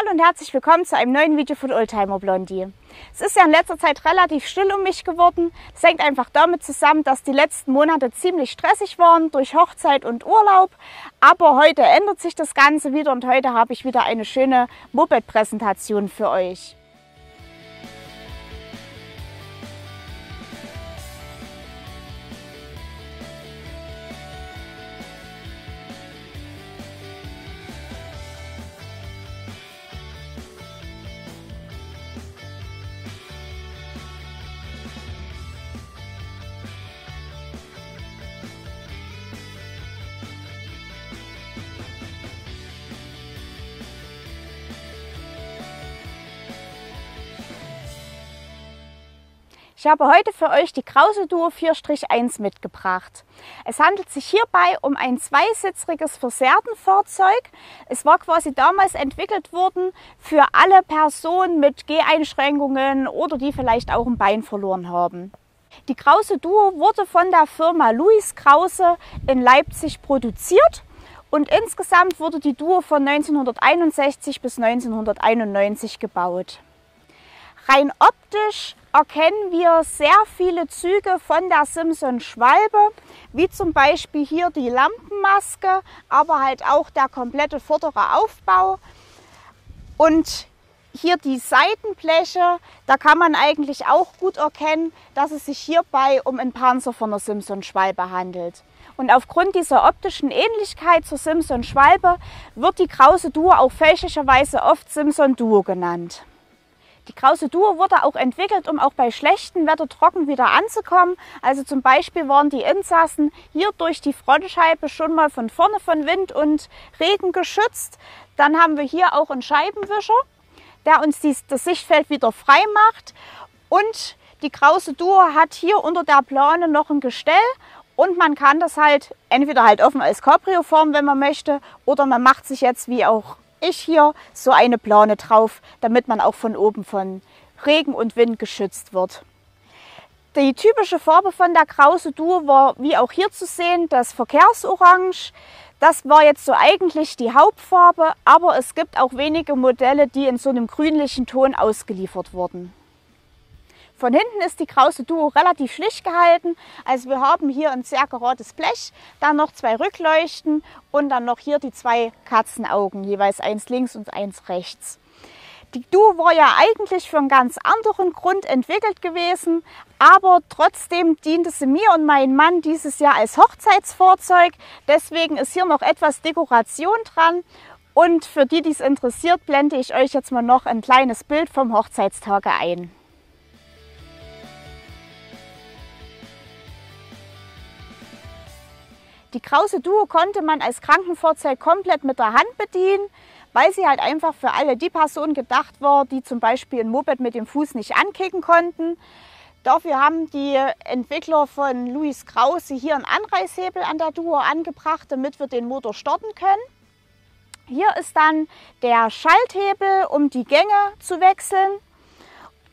Hallo und herzlich willkommen zu einem neuen Video von Oldtimer Blondie. Es ist ja in letzter Zeit relativ still um mich geworden. Das hängt einfach damit zusammen, dass die letzten Monate ziemlich stressig waren durch Hochzeit und Urlaub. Aber heute ändert sich das Ganze wieder und heute habe ich wieder eine schöne Moped-Präsentation für euch. Ich habe heute für euch die Krause Duo 4-1 mitgebracht. Es handelt sich hierbei um ein zweisitzriges Versehrtenfahrzeug. Es war quasi damals entwickelt worden für alle Personen mit Geheinschränkungen oder die vielleicht auch ein Bein verloren haben. Die Krause Duo wurde von der Firma Louis Krause in Leipzig produziert und insgesamt wurde die Duo von 1961 bis 1991 gebaut. Rein optisch erkennen wir sehr viele Züge von der Simson Schwalbe, wie zum Beispiel hier die Lampenmaske, aber halt auch der komplette vordere Aufbau. Und hier die Seitenbleche, da kann man eigentlich auch gut erkennen, dass es sich hierbei um einen Panzer von der Simson Schwalbe handelt. Und aufgrund dieser optischen Ähnlichkeit zur Simson Schwalbe wird die Krause Duo auch fälschlicherweise oft Simson Duo genannt. Die Krause Duo wurde auch entwickelt, um auch bei schlechtem Wetter trocken wieder anzukommen. Also zum Beispiel waren die Insassen hier durch die Frontscheibe schon mal von vorne von Wind und Regen geschützt. Dann haben wir hier auch einen Scheibenwischer, der uns das Sichtfeld wieder frei macht. Und die Krause Duo hat hier unter der Plane noch ein Gestell. Und man kann das halt entweder halt offen als Cabrio-Form, wenn man möchte, oder man macht sich jetzt wie auch ich hier so eine Plane drauf, damit man auch von oben von Regen und Wind geschützt wird. Die typische Farbe von der Krause Duo war, wie auch hier zu sehen, das Verkehrsorange. Das war jetzt so eigentlich die Hauptfarbe, aber es gibt auch wenige Modelle, die in so einem grünlichen Ton ausgeliefert wurden. Von hinten ist die Krause Duo relativ schlicht gehalten. Also wir haben hier ein sehr gerades Blech, dann noch zwei Rückleuchten und dann noch hier die zwei Katzenaugen, jeweils eins links und eins rechts. Die Duo war ja eigentlich für einen ganz anderen Grund entwickelt gewesen, aber trotzdem diente sie mir und meinem Mann dieses Jahr als Hochzeitsfahrzeug. Deswegen ist hier noch etwas Dekoration dran. Und für die, die es interessiert, blende ich euch jetzt mal noch ein kleines Bild vom Hochzeitstage ein. Die Krause Duo konnte man als Krankenfahrzeug komplett mit der Hand bedienen, weil sie halt einfach für alle die Personen gedacht war, die zum Beispiel ein Moped mit dem Fuß nicht ankicken konnten. Dafür haben die Entwickler von Louis Krause hier einen Anreißhebel an der Duo angebracht, damit wir den Motor starten können. Hier ist dann der Schalthebel, um die Gänge zu wechseln.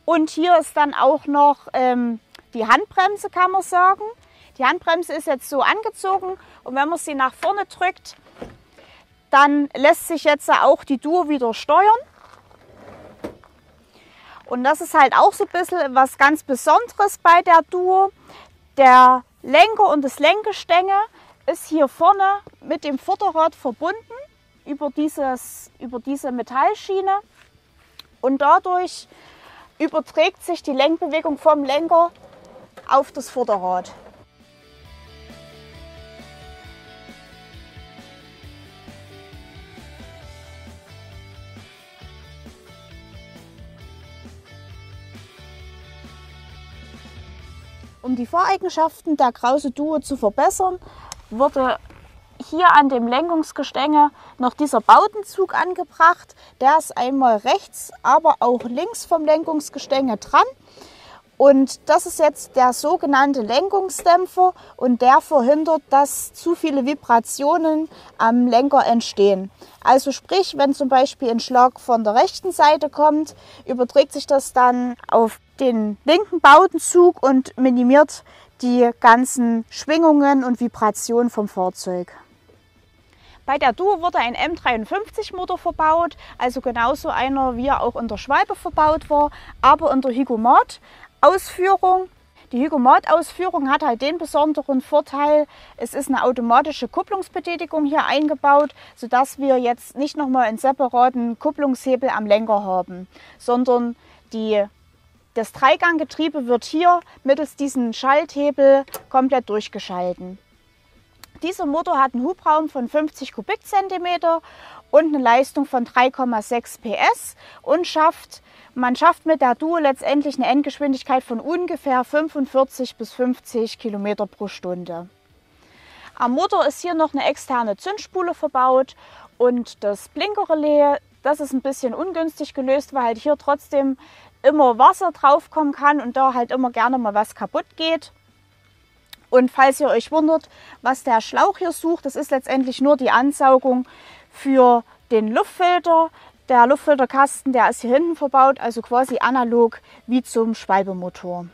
Und hier ist dann auch noch die Handbremse, kann man sagen. Die Handbremse ist jetzt so angezogen und wenn man sie nach vorne drückt, dann lässt sich jetzt auch die Duo wieder steuern. Und das ist halt auch so ein bisschen was ganz Besonderes bei der Duo. Der Lenker und das Lenkgestänge ist hier vorne mit dem Vorderrad verbunden über diese Metallschiene. Und dadurch überträgt sich die Lenkbewegung vom Lenker auf das Vorderrad. Um die Fahreigenschaften der Krause Duo zu verbessern, wurde hier an dem Lenkungsgestänge noch dieser Bautenzug angebracht. Der ist einmal rechts, aber auch links vom Lenkungsgestänge dran. Und das ist jetzt der sogenannte Lenkungsdämpfer und der verhindert, dass zu viele Vibrationen am Lenker entstehen. Also sprich, wenn zum Beispiel ein Schlag von der rechten Seite kommt, überträgt sich das dann auf den linken Bautenzug und minimiert die ganzen Schwingungen und Vibrationen vom Fahrzeug. Bei der Duo wurde ein M53 Motor verbaut, also genauso einer, wie er auch in der Schwalbe verbaut war, aber in der Hygomat-Ausführung. Die Hygomat-Ausführung hat halt den besonderen Vorteil, es ist eine automatische Kupplungsbetätigung hier eingebaut, sodass wir jetzt nicht nochmal einen separaten Kupplungshebel am Lenker haben, sondern das Dreiganggetriebe wird hier mittels diesem Schalthebel komplett durchgeschalten. Dieser Motor hat einen Hubraum von 50 Kubikzentimeter und eine Leistung von 3,6 PS und man schafft mit der Duo letztendlich eine Endgeschwindigkeit von ungefähr 45 bis 50 Kilometer pro Stunde. Am Motor ist hier noch eine externe Zündspule verbaut und das Blinkerrelais, das ist ein bisschen ungünstig gelöst, weil halt hier trotzdem immer Wasser drauf kommen kann und da halt immer gerne mal was kaputt geht. Und falls ihr euch wundert, was der Schlauch hier sucht, das ist letztendlich nur die Ansaugung für den Luftfilter. Der Luftfilterkasten, der ist hier hinten verbaut, also quasi analog wie zum Schwalbemotor.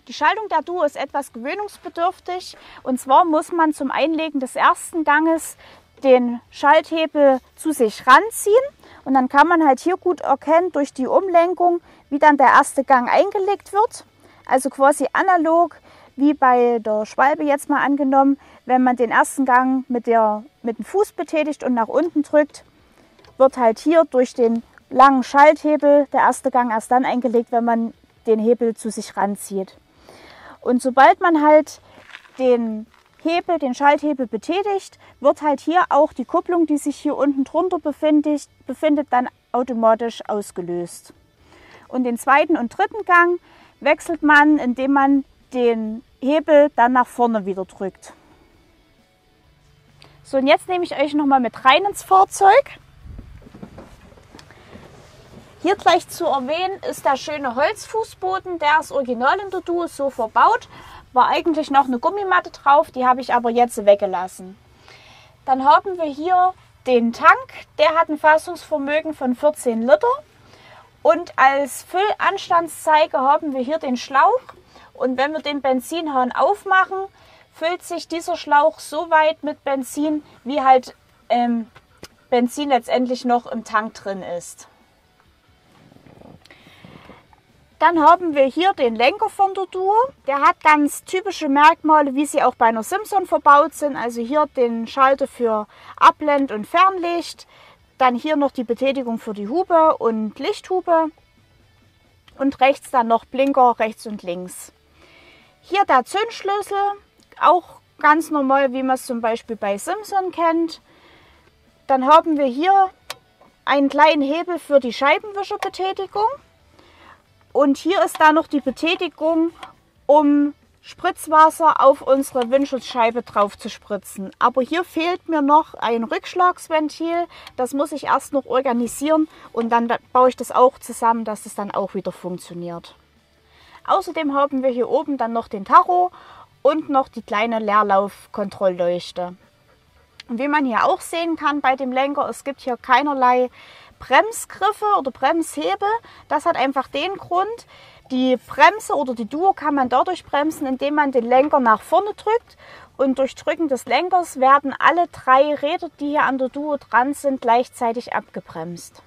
Die Schaltung der Duo ist etwas gewöhnungsbedürftig und zwar muss man zum Einlegen des ersten Ganges den Schalthebel zu sich ranziehen und dann kann man halt hier gut erkennen durch die Umlenkung, wie dann der erste Gang eingelegt wird. Also quasi analog wie bei der Schwalbe jetzt mal angenommen, wenn man den ersten Gang mit dem Fuß betätigt und nach unten drückt, wird halt hier durch den langen Schalthebel der erste Gang erst dann eingelegt, wenn man den Hebel zu sich ranzieht. Und sobald man halt den Schalthebel betätigt, wird halt hier auch die Kupplung, die sich hier unten drunter befindet, dann automatisch ausgelöst. Und den zweiten und dritten Gang wechselt man, indem man den Hebel dann nach vorne wieder drückt. So, und jetzt nehme ich euch nochmal mit rein ins Fahrzeug. Hier gleich zu erwähnen ist der schöne Holzfußboden, der ist original in der Duo so verbaut. War eigentlich noch eine Gummimatte drauf, die habe ich aber jetzt weggelassen. Dann haben wir hier den Tank, der hat ein Fassungsvermögen von 14 Liter. Und als Füllanstandszeiger haben wir hier den Schlauch. Und wenn wir den Benzinhahn aufmachen, füllt sich dieser Schlauch so weit mit Benzin, wie halt Benzin letztendlich noch im Tank drin ist. Dann haben wir hier den Lenker von der Duo. Der hat ganz typische Merkmale, wie sie auch bei einer Simson verbaut sind. Also hier den Schalter für Abblend- und Fernlicht. Dann hier noch die Betätigung für die Hupe und Lichthube. Und rechts dann noch Blinker rechts und links. Hier der Zündschlüssel, auch ganz normal, wie man es zum Beispiel bei Simson kennt. Dann haben wir hier einen kleinen Hebel für die Scheibenwischerbetätigung. Und hier ist da noch die Betätigung, um Spritzwasser auf unsere Windschutzscheibe drauf zu spritzen. Aber hier fehlt mir noch ein Rückschlagsventil. Das muss ich erst noch organisieren und dann baue ich das auch zusammen, dass es dann auch wieder funktioniert. Außerdem haben wir hier oben dann noch den Tacho und noch die kleine Leerlaufkontrollleuchte. Und wie man hier auch sehen kann bei dem Lenker, es gibt hier keinerlei Bremsgriffe oder Bremshebel. Das hat einfach den Grund, die Bremse oder die Duo kann man dadurch bremsen, indem man den Lenker nach vorne drückt. Und durch Drücken des Lenkers werden alle 3 Räder, die hier an der Duo dran sind, gleichzeitig abgebremst.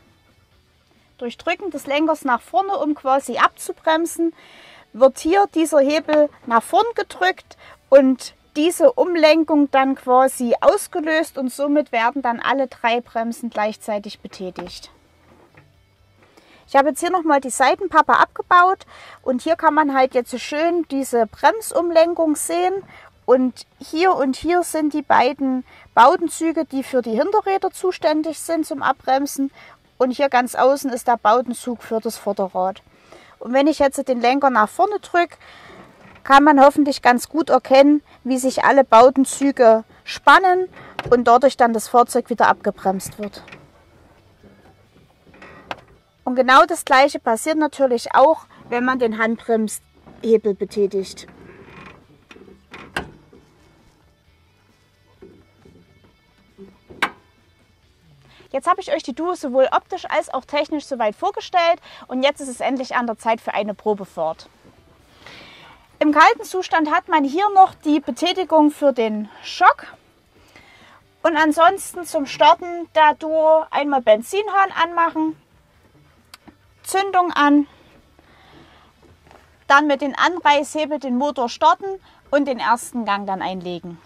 Durch Drücken des Lenkers nach vorne, um quasi abzubremsen, wird hier dieser Hebel nach vorn gedrückt und diese Umlenkung dann quasi ausgelöst und somit werden dann alle 3 Bremsen gleichzeitig betätigt. Ich habe jetzt hier nochmal die Seitenpappe abgebaut und hier kann man halt jetzt so schön diese Bremsumlenkung sehen. Und hier sind die beiden Bowdenzüge, die für die Hinterräder zuständig sind zum Abbremsen. Und hier ganz außen ist der Bowdenzug für das Vorderrad. Und wenn ich jetzt den Lenker nach vorne drücke, kann man hoffentlich ganz gut erkennen, wie sich alle Bowdenzüge spannen und dadurch dann das Fahrzeug wieder abgebremst wird. Und genau das Gleiche passiert natürlich auch, wenn man den Handbremshebel betätigt. Jetzt habe ich euch die Duo sowohl optisch als auch technisch soweit vorgestellt und jetzt ist es endlich an der Zeit für eine Probefahrt. Im kalten Zustand hat man hier noch die Betätigung für den Schock Und ansonsten zum Starten der Duo einmal Benzinhahn anmachen, Zündung an, dann mit den Anreißhebel den Motor starten und den ersten Gang dann einlegen.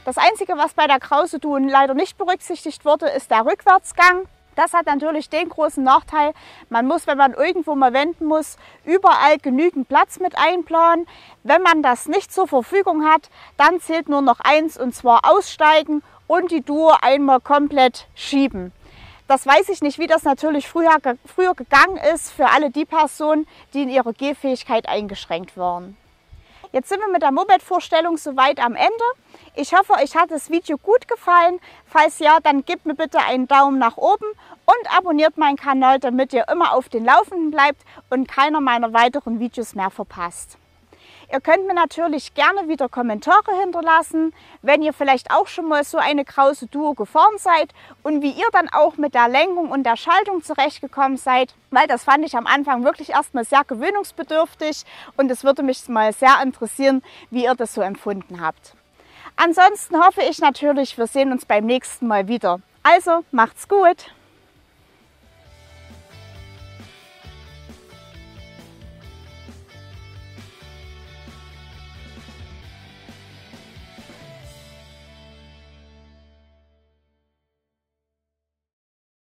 Das Einzige, was bei der Krause Duo leider nicht berücksichtigt wurde, ist der Rückwärtsgang. Das hat natürlich den großen Nachteil, man muss, wenn man irgendwo mal wenden muss, überall genügend Platz mit einplanen. Wenn man das nicht zur Verfügung hat, dann zählt nur noch eins, und zwar aussteigen und die Duo einmal komplett schieben. Das weiß ich nicht, wie das natürlich früher gegangen ist für alle die Personen, die in ihrer Gehfähigkeit eingeschränkt waren. Jetzt sind wir mit der Moped-Vorstellung soweit am Ende. Ich hoffe, euch hat das Video gut gefallen. Falls ja, dann gebt mir bitte einen Daumen nach oben und abonniert meinen Kanal, damit ihr immer auf den Laufenden bleibt und keiner meiner weiteren Videos mehr verpasst. Ihr könnt mir natürlich gerne wieder Kommentare hinterlassen, wenn ihr vielleicht auch schon mal so eine Krause Duo gefahren seid und wie ihr dann auch mit der Lenkung und der Schaltung zurechtgekommen seid, weil das fand ich am Anfang wirklich erstmal sehr gewöhnungsbedürftig und es würde mich mal sehr interessieren, wie ihr das so empfunden habt. Ansonsten hoffe ich natürlich, wir sehen uns beim nächsten Mal wieder. Also macht's gut!